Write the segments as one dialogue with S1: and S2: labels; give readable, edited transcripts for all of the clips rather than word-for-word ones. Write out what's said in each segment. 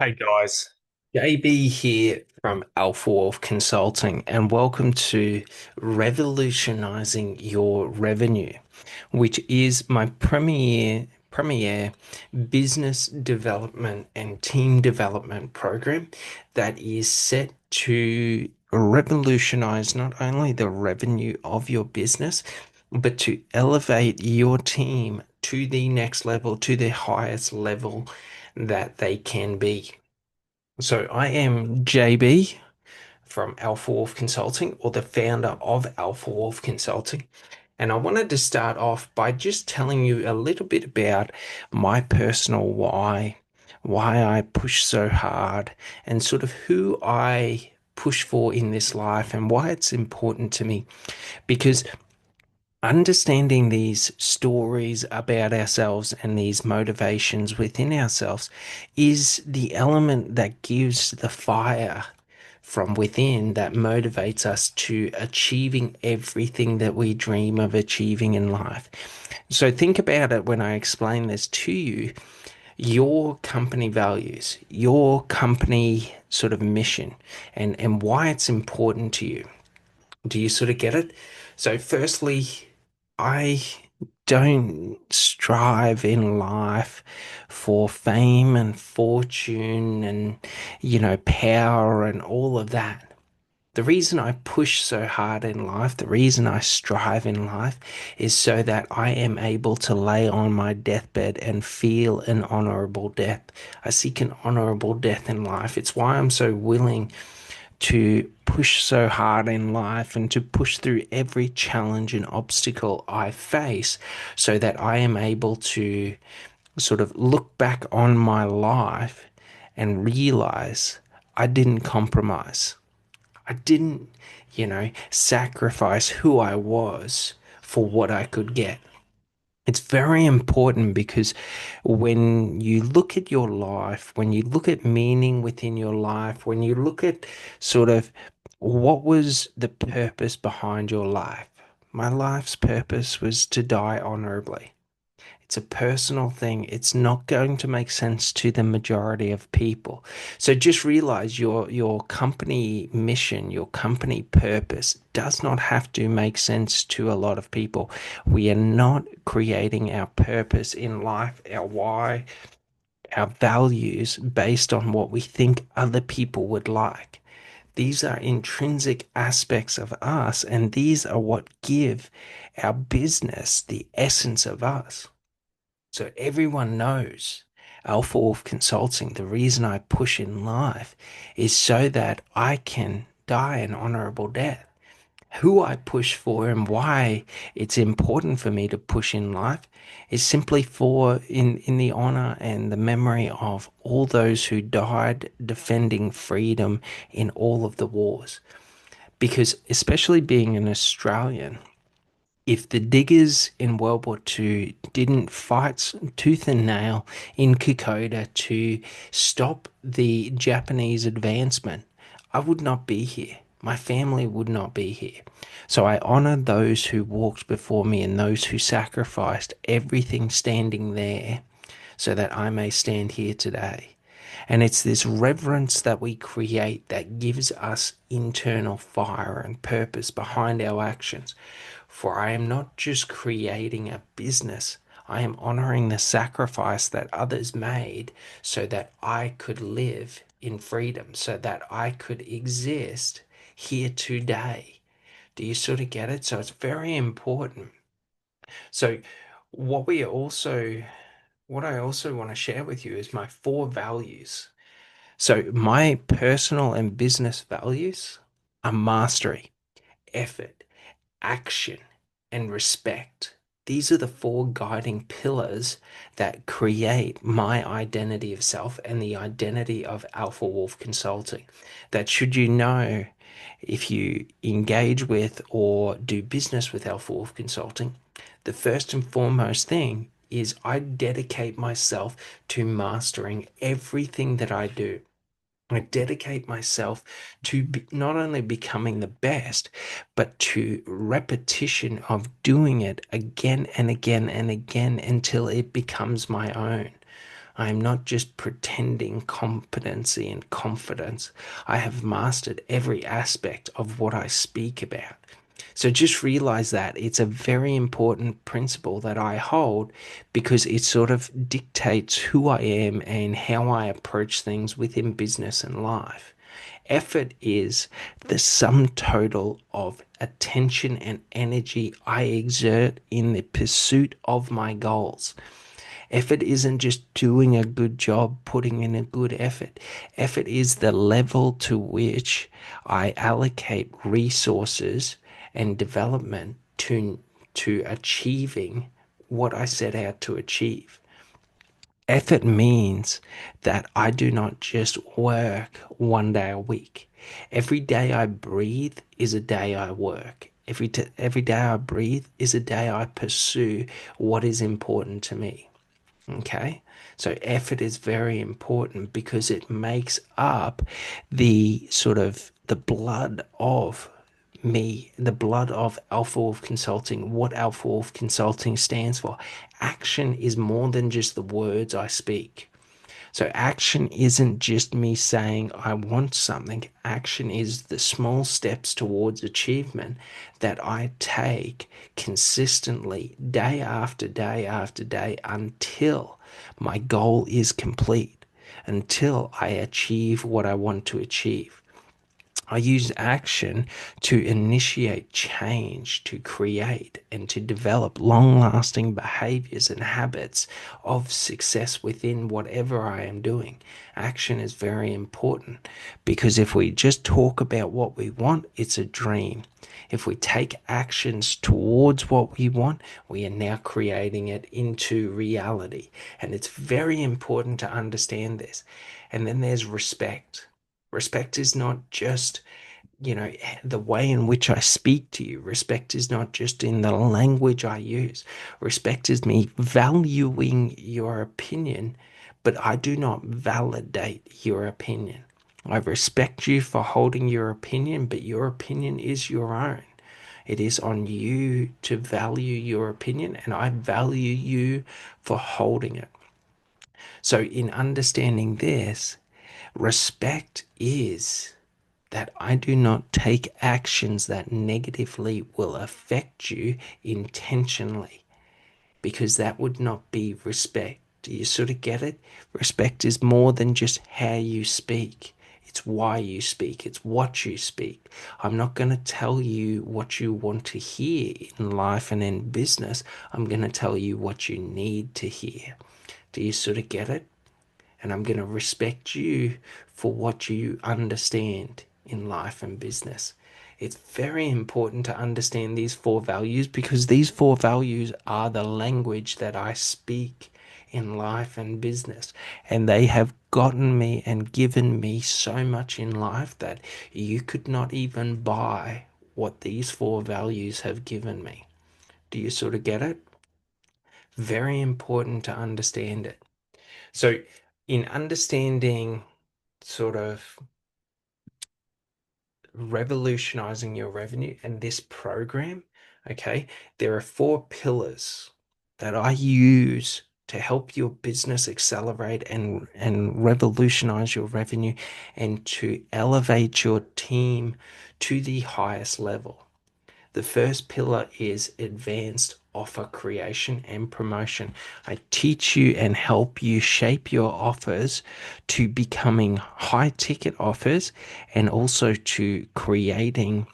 S1: Hey guys, JB here from Alpha Wolf Consulting, and welcome to Revolutionizing Your Revenue, which is my premier business development and team development program that is set to revolutionize not only the revenue of your business, but to elevate your team to the next level, to the highest level that they can be. So I am JB from Alpha Wolf Consulting, or the founder of Alpha Wolf Consulting. And I wanted to start off by just telling you a little bit about my personal why I push so hard, and sort of who I push for in this life and why it's important to me. Because understanding these stories about ourselves and these motivations within ourselves is the element that gives the fire from within that motivates us to achieving everything that we dream of achieving in life. So think about it when I explain this to you. Your company values, your company sort of mission, and why it's important to you. Do you sort of get it? So, firstly, I don't strive in life for fame and fortune and, power and all of that. The reason I push so hard in life, the reason I strive in life, is so that I am able to lay on my deathbed and feel an honorable death. I seek an honorable death in life. It's why I'm so willing to push so hard in life and to push through every challenge and obstacle I face so that I am able to sort of look back on my life and realize I didn't compromise. I didn't, sacrifice who I was for what I could get. It's very important because when you look at your life, when you look at meaning within your life, when you look at sort of what was the purpose behind your life, my life's purpose was to die honorably. It's a personal thing. It's not going to make sense to the majority of people. So just realize your company mission, your company purpose does not have to make sense to a lot of people. We are not creating our purpose in life, our why, our values based on what we think other people would like. These are intrinsic aspects of us, and these are what give our business the essence of us. So everyone knows Alpha Wolf Consulting, the reason I push in life is so that I can die an honorable death. Who I push for and why it's important for me to push in life is simply for in the honor and the memory of all those who died defending freedom in all of the wars. Because especially being an Australian, if the diggers in World War II didn't fight tooth and nail in Kokoda to stop the Japanese advancement, I would not be here. My family would not be here. So I honor those who walked before me and those who sacrificed everything standing there so that I may stand here today. And it's this reverence that we create that gives us internal fire and purpose behind our actions. For I am not just creating a business, I am honoring the sacrifice that others made so that I could live in freedom, so that I could exist here today. Do you sort of get it? So it's very important. So what we also what I also want to share with you is my four values. So my personal and business values are mastery, effort, action, and respect. These are the four guiding pillars that create my identity of self and the identity of Alpha Wolf Consulting. That should you know, if you engage with or do business with Alpha Wolf Consulting, the first and foremost thing is I dedicate myself to mastering everything that I do. I dedicate myself to not only becoming the best, but to repetition of doing it again and again and again until it becomes my own. I'm not just pretending competency and confidence. I have mastered every aspect of what I speak about. So just realize that it's a very important principle that I hold because it sort of dictates who I am and how I approach things within business and life. Effort is the sum total of attention and energy I exert in the pursuit of my goals. Effort isn't just doing a good job, putting in a good effort. Effort is the level to which I allocate resources and development to achieving what I set out to achieve. Effort means that I do not just work 1 day a week. Every day I breathe is a day I work. Every day I breathe is a day I pursue what is important to me. Okay. So effort is very important because it makes up the sort of the blood of me, the blood of Alpha Wolf Consulting, what Alpha Wolf Consulting stands for. Action is more than just the words I speak. So action isn't just me saying I want something. Action is the small steps towards achievement that I take consistently day after day after day until my goal is complete, until I achieve what I want to achieve. I use action to initiate change, to create and to develop long lasting behaviors and habits of success within whatever I am doing. Action is very important because if we just talk about what we want, it's a dream. If we take actions towards what we want, we are now creating it into reality. And it's very important to understand this. And then there's respect. Respect is not just, the way in which I speak to you. Respect is not just in the language I use. Respect is me valuing your opinion, but I do not validate your opinion. I respect you for holding your opinion, but your opinion is your own. It is on you to value your opinion, and I value you for holding it. So, in understanding this, respect is that I do not take actions that negatively will affect you intentionally, because that would not be respect. Do you sort of get it? Respect is more than just how you speak. It's why you speak. It's what you speak. I'm not going to tell you what you want to hear in life and in business. I'm going to tell you what you need to hear. Do you sort of get it? And I'm going to respect you for what you understand in life and business. It's very important to understand these four values because these four values are the language that I speak in life and business. And they have gotten me and given me so much in life that you could not even buy what these four values have given me. Do you sort of get it? Very important to understand it. So, in understanding sort of revolutionizing your revenue and this program, okay, there are four pillars that I use to help your business accelerate and revolutionize your revenue and to elevate your team to the highest level. The first pillar is advanced offer creation and promotion. I teach you and help you shape your offers to becoming high ticket offers and also to creating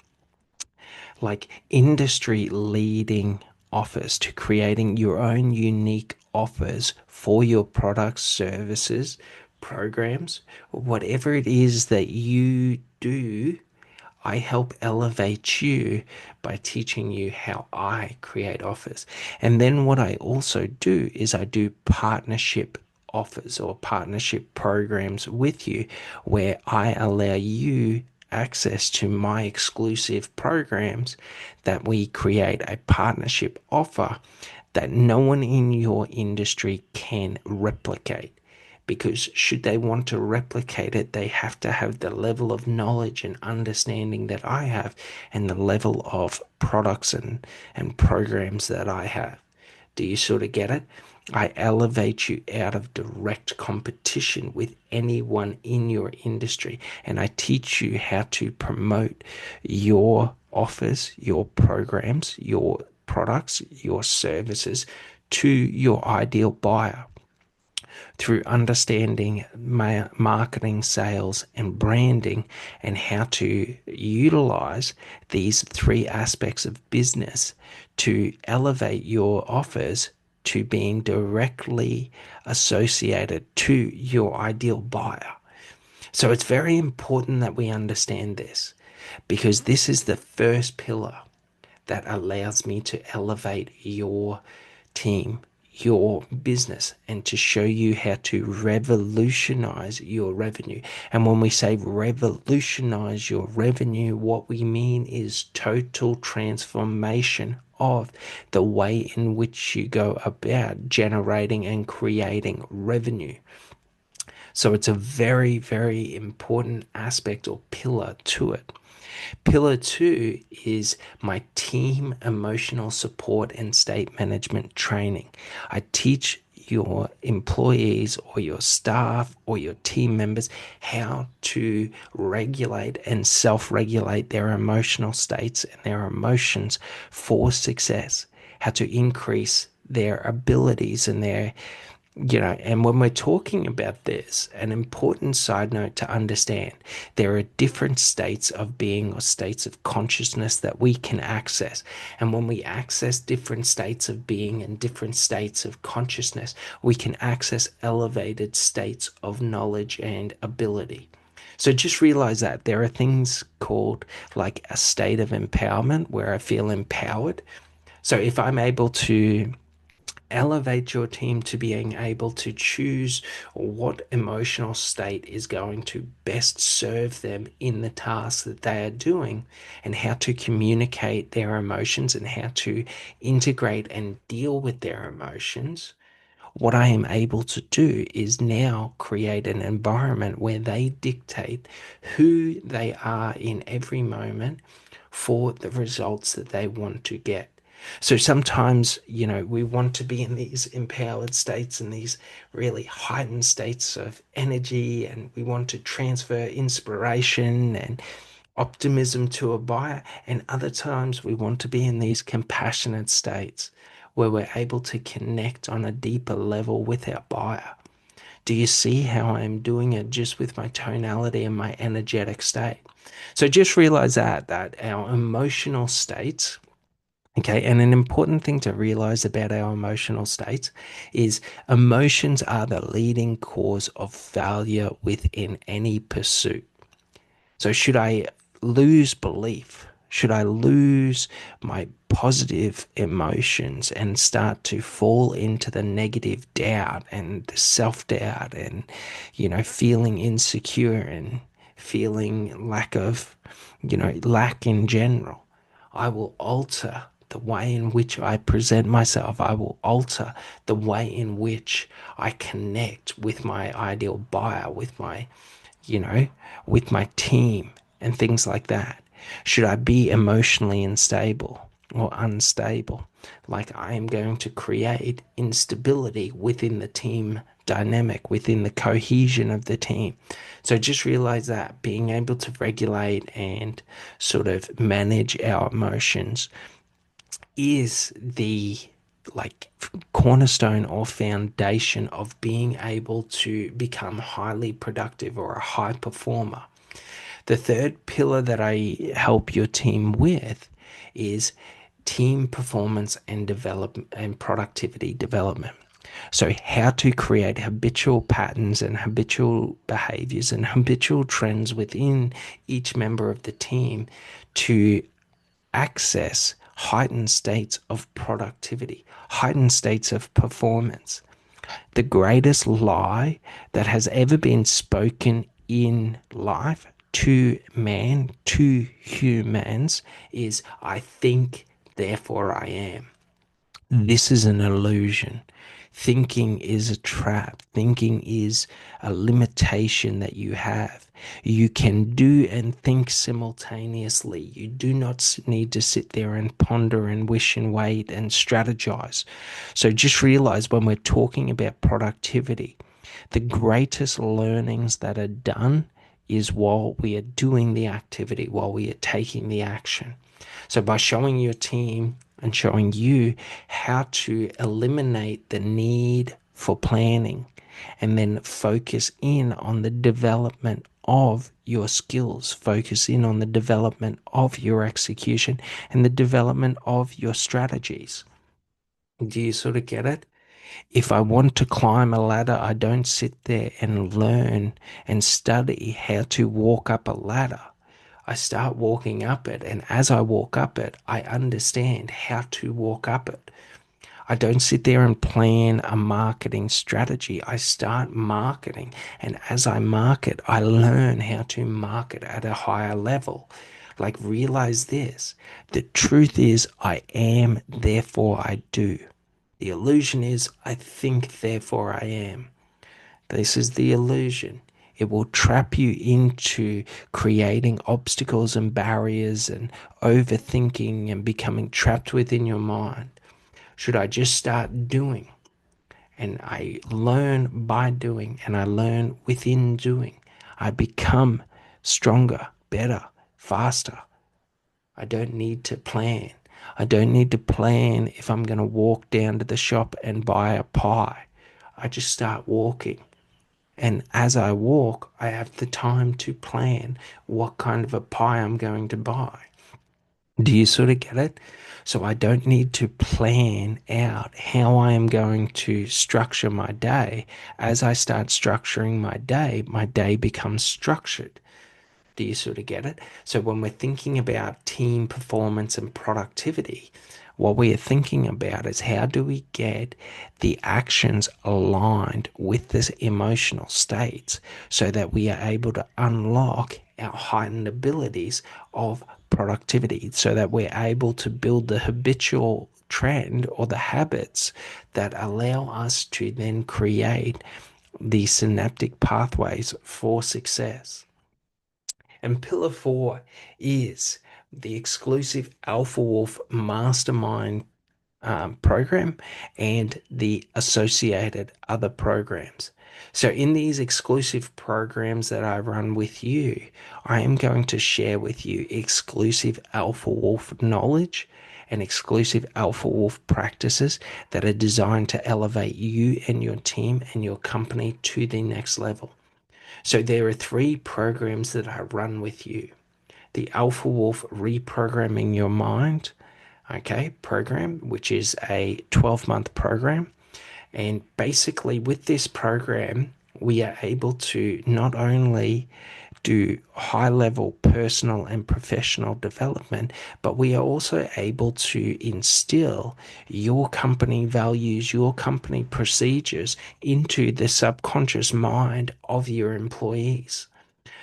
S1: like industry leading offers, to creating your own unique offers for your products, services, programs, whatever it is that you do. I help elevate you by teaching you how I create offers. And then what I also do is I do partnership offers or partnership programs with you where I allow you access to my exclusive programs that we create a partnership offer that no one in your industry can replicate, because should they want to replicate it, they have to have the level of knowledge and understanding that I have and the level of products and programs that I have. Do you sort of get it? I elevate you out of direct competition with anyone in your industry, and I teach you how to promote your offers, your programs, your products, your services to your ideal buyer through understanding marketing, sales, and branding, and how to utilize these three aspects of business to elevate your offers to being directly associated to your ideal buyer. So it's very important that we understand this because this is the first pillar that allows me to elevate your team, your business, and to show you how to revolutionize your revenue. And when we say revolutionize your revenue, what we mean is total transformation of the way in which you go about generating and creating revenue. So it's a very, very important aspect or pillar to it. Pillar two is my team emotional support and state management training. I teach your employees or your staff or your team members how to regulate and self regulate their emotional states and their emotions for success, how to increase their abilities and their and when we're talking about this, an important side note to understand, there are different states of being or states of consciousness that we can access. And when we access different states of being and different states of consciousness, we can access elevated states of knowledge and ability. So just realize that there are things called like a state of empowerment where I feel empowered. So if I'm able to elevate your team to being able to choose what emotional state is going to best serve them in the task that they are doing and how to communicate their emotions and how to integrate and deal with their emotions. What I am able to do is now create an environment where they dictate who they are in every moment for the results that they want to get. So sometimes, we want to be in these empowered states and these really heightened states of energy, and we want to transfer inspiration and optimism to a buyer. And other times, we want to be in these compassionate states where we're able to connect on a deeper level with our buyer. Do you see how I'm doing it just with my tonality and my energetic state? So just realize that our emotional states. Okay, and an important thing to realize about our emotional states is emotions are the leading cause of failure within any pursuit. So, should I lose belief? Should I lose my positive emotions and start to fall into the negative doubt and the self doubt and, feeling insecure and feeling lack in general? I will alter the way in which I present myself. I will alter the way in which I connect with my ideal buyer, you know, with my team and things like that. Should I be emotionally unstable or unstable? Like I am going to create instability within the team dynamic, within the cohesion of the team. So just realize that being able to regulate and sort of manage our emotions is the like cornerstone or foundation of being able to become highly productive or a high performer. The third pillar that I help your team with is team performance and development and productivity development. So, how to create habitual patterns and habitual behaviors and habitual trends within each member of the team to access heightened states of productivity, heightened states of performance. The greatest lie that has ever been spoken in life to man, to humans, is I think, therefore I am. This is an illusion. Thinking is a trap. Thinking is a limitation that you have. You can do and think simultaneously. You do not need to sit there and ponder and wish and wait and strategize. So just realize when we're talking about productivity, the greatest learnings that are done is while we are doing the activity, while we are taking the action. So by showing your team and showing you how to eliminate the need for planning and then focus in on the development of your skills, focus in on the development of your execution and the development of your strategies. Do you sort of get it? If I want to climb a ladder, I don't sit there and learn and study how to walk up a ladder. I start walking up it, and as I walk up it, I understand how to walk up it. I don't sit there and plan a marketing strategy. I start marketing, and as I market, I learn how to market at a higher level. Like, realize this, the truth is, I am, therefore I do. The illusion is, I think, therefore I am. This is the illusion. It will trap you into creating obstacles and barriers and overthinking and becoming trapped within your mind. Should I just start doing? And I learn by doing and I learn within doing. I become stronger, better, faster. I don't need to plan. I don't need to plan if I'm going to walk down to the shop and buy a pie. I just start walking. And as I walk, I have the time to plan what kind of a pie I'm going to buy. Do you sort of get it? So I don't need to plan out how I am going to structure my day. As I start structuring my day becomes structured. Do you sort of get it? So when we're thinking about team performance and productivity, what we are thinking about is how do we get the actions aligned with this emotional states so that we are able to unlock our heightened abilities of productivity so that we're able to build the habitual trend or the habits that allow us to then create the synaptic pathways for success. And pillar four is the exclusive Alpha Wolf Mastermind program and the associated other programs. So, in these exclusive programs that I run with you, I am going to share with you exclusive Alpha Wolf knowledge and exclusive Alpha Wolf practices that are designed to elevate you and your team and your company to the next level. So there are three programs that I run with you. The Alpha Wolf Reprogramming Your Mind, okay, program, which is a 12-month program. And basically, with this program, we are able to not only do high level personal and professional development, but we are also able to instill your company values, your company procedures into the subconscious mind of your employees.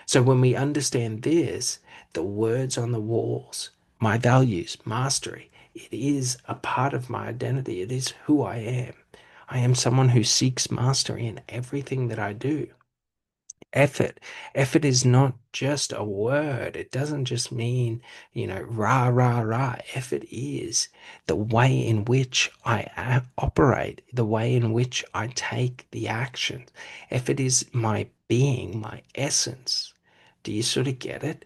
S1: So when we understand this, the words on the walls, my values, mastery, it is a part of my identity. It is who I am. I am someone who seeks mastery in everything that I do. Effort. Effort is not just a word. It doesn't just mean, rah, rah, rah. Effort is the way in which I operate, the way in which I take the action. Effort is my being, my essence. Do you sort of get it?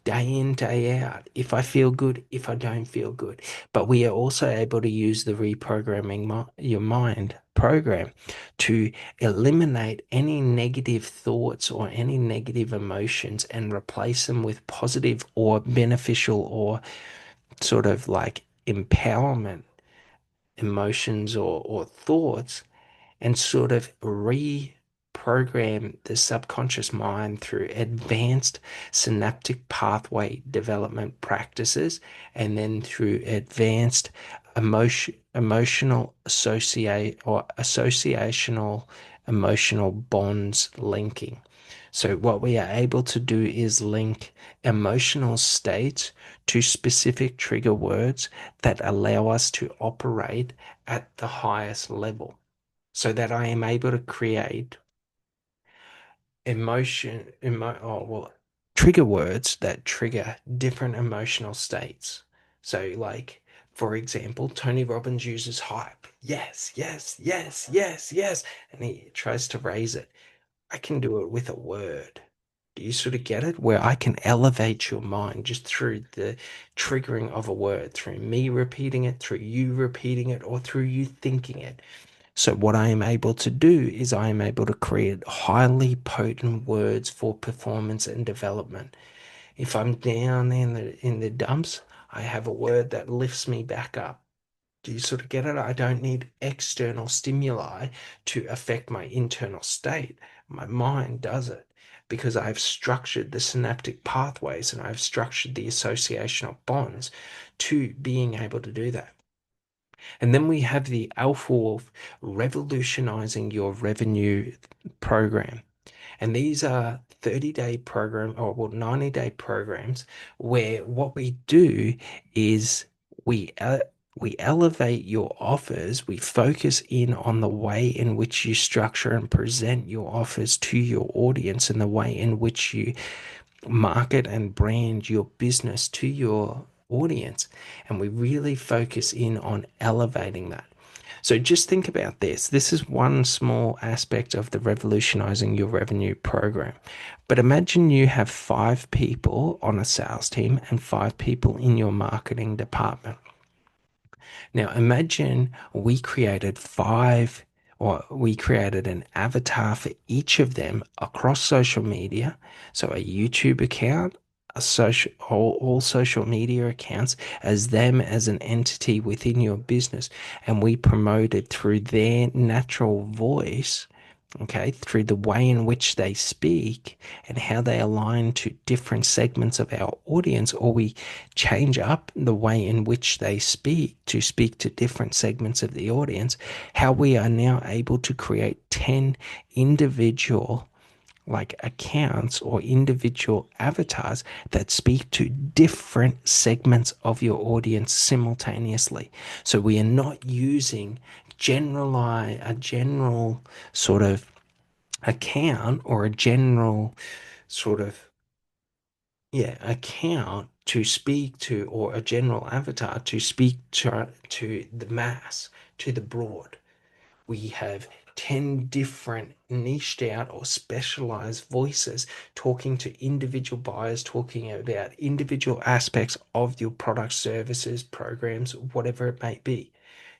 S1: Day in, day out. If I feel good, if I don't feel good. But we are also able to use the reprogramming your mind program to eliminate any negative thoughts or any negative emotions and replace them with positive or beneficial or sort of like empowerment emotions or thoughts and sort of reprogram the subconscious mind through advanced synaptic pathway development practices and then through advanced emotional associational emotional bonds linking. So what we are able to do is link emotional states to specific trigger words that allow us to operate at the highest level. so that I am able to create trigger words that trigger different emotional states. So, like, for example, Tony Robbins uses hype. Yes, yes, yes, yes, yes. And he tries to raise it. I can do it with a word. Do you sort of get it? Where I can elevate your mind just through the triggering of a word, through me repeating it, through you repeating it, or through you thinking it. So what I am able to do is I am able to create highly potent words for performance and development. If I'm down in the dumps, I have a word that lifts me back up. Do you sort of get it? I don't need external stimuli to affect my internal state. My mind does it because I've structured the synaptic pathways and I've structured the associational bonds to being able to do that. And then we have the Alpha Wolf Revolutionizing Your Revenue program. And these are 30-day program or well 90-day programs where what we do is we we elevate your offers, we focus in on the way in which you structure and present your offers to your audience and the way in which you market and brand your business to your audience. And we really focus in on elevating that. So just think about this. This is one small aspect of the Revolutionizing Your Revenue program. But imagine you have 5 people on a sales team and 5 people in your marketing department. Now imagine we created an avatar for each of them across social media. So a YouTube account, all social media accounts as them as an entity within your business. And we promoted through their natural voice, okay, through the way in which they speak and how they align to different segments of our audience, or we change up the way in which they speak to speak to different segments of the audience, how we are now able to create 10 individual like accounts or individual avatars that speak to different segments of your audience simultaneously. So we are not using a general sort of account or a general sort of account to speak to, or a general avatar to speak to the mass, to the broad. We have 10 different niched out or specialized voices talking to individual buyers, talking about individual aspects of your product, services, programs, whatever it may be.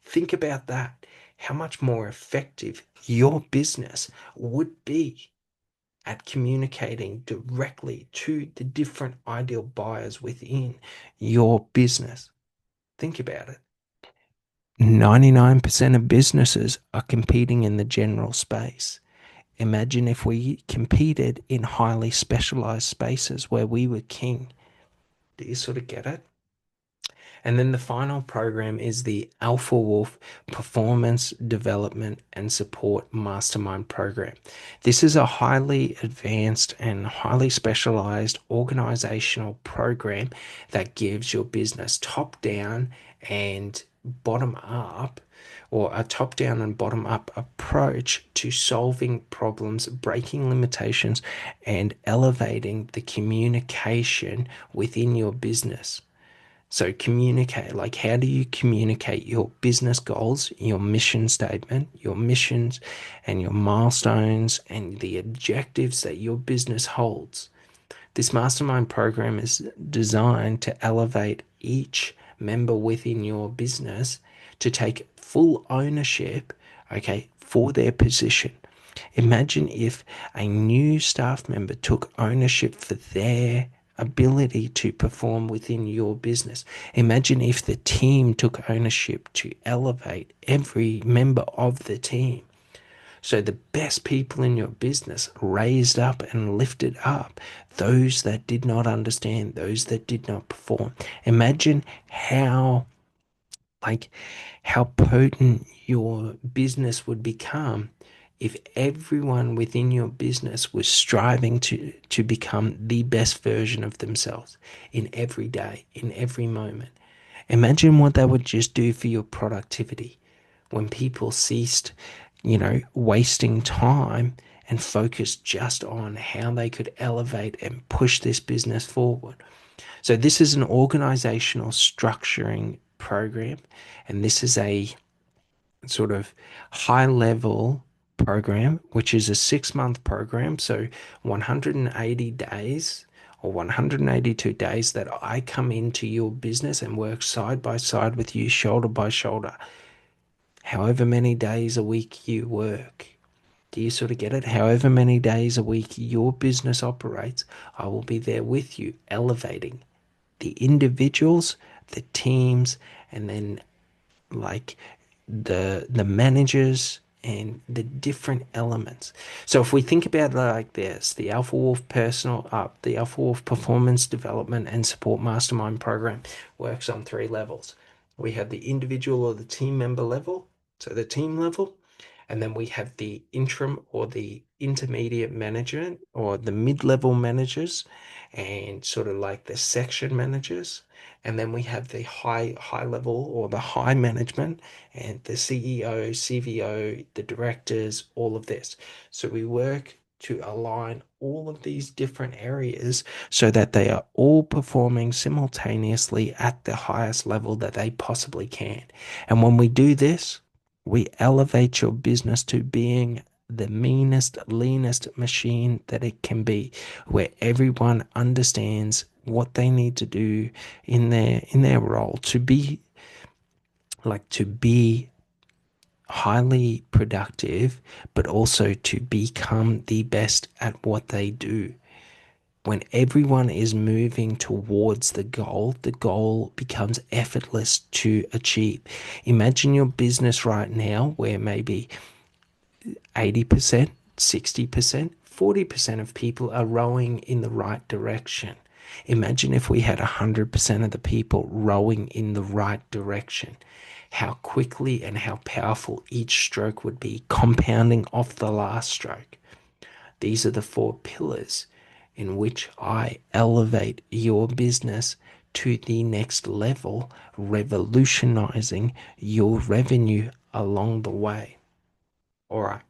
S1: Think about that. How much more effective your business would be at communicating directly to the different ideal buyers within your business. Think about it. 99% of businesses are competing in the general space. Imagine if we competed in highly specialized spaces where we were king. Do you sort of get it? And then the final program is the Alpha Wolf Performance Development and Support Mastermind Program. This is a highly advanced and highly specialized organizational program that gives your business top down and bottom up, or a top down and bottom up approach to solving problems, breaking limitations, and elevating the communication within your business. So communicate, like how do you communicate your business goals, your mission statement, your missions and your milestones and the objectives that your business holds? This mastermind program is designed to elevate each member within your business to take full ownership, okay, for their position. Imagine if a new staff member took ownership for their ability to perform within your business. Imagine if the team took ownership to elevate every member of the team. So the best people in your business raised up and lifted up those that did not understand, those that did not perform. Imagine like how potent your business would become if everyone within your business was striving to become the best version of themselves in every day, in every moment. Imagine what that would just do for your productivity when people ceased wasting time and focus just on how they could elevate and push this business forward. So, this is an organizational structuring program, and this is a sort of high level program, which is a 6 month program. So 180 days or 182 days that I come into your business and work side by side with you, shoulder by shoulder, however many days a week you work. Do you sort of get it? However many days a week your business operates, I will be there with you, elevating the individuals, the teams, and then like the managers and the different elements. So if we think about it like this, the Alpha Wolf Performance Development and Support Mastermind program works on 3 levels. We have the individual or the team member level, so the team level, and then we have the interim or the intermediate management or the mid-level managers and sort of like the section managers. And then we have the high level or the high management and the CEO, CVO, the directors, all of this. So we work to align all of these different areas so that they are all performing simultaneously at the highest level that they possibly can. And when we do this, we elevate your business to being the meanest, leanest machine that it can be, where everyone understands what they need to do in their role to be highly productive, but also to become the best at what they do. When everyone is moving towards the goal becomes effortless to achieve. Imagine your business right now where maybe 80%, 60%, 40% of people are rowing in the right direction. Imagine if we had 100% of the people rowing in the right direction. How quickly and how powerful each stroke would be, compounding off the last stroke. These are the 4 pillars in which I elevate your business to the next level, revolutionizing your revenue along the way. All right.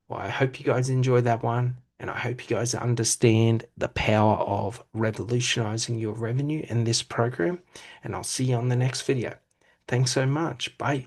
S1: Well, I hope you guys enjoyed that one, and I hope you guys understand the power of revolutionizing your revenue in this program. And I'll see you on the next video. Thanks so much. Bye.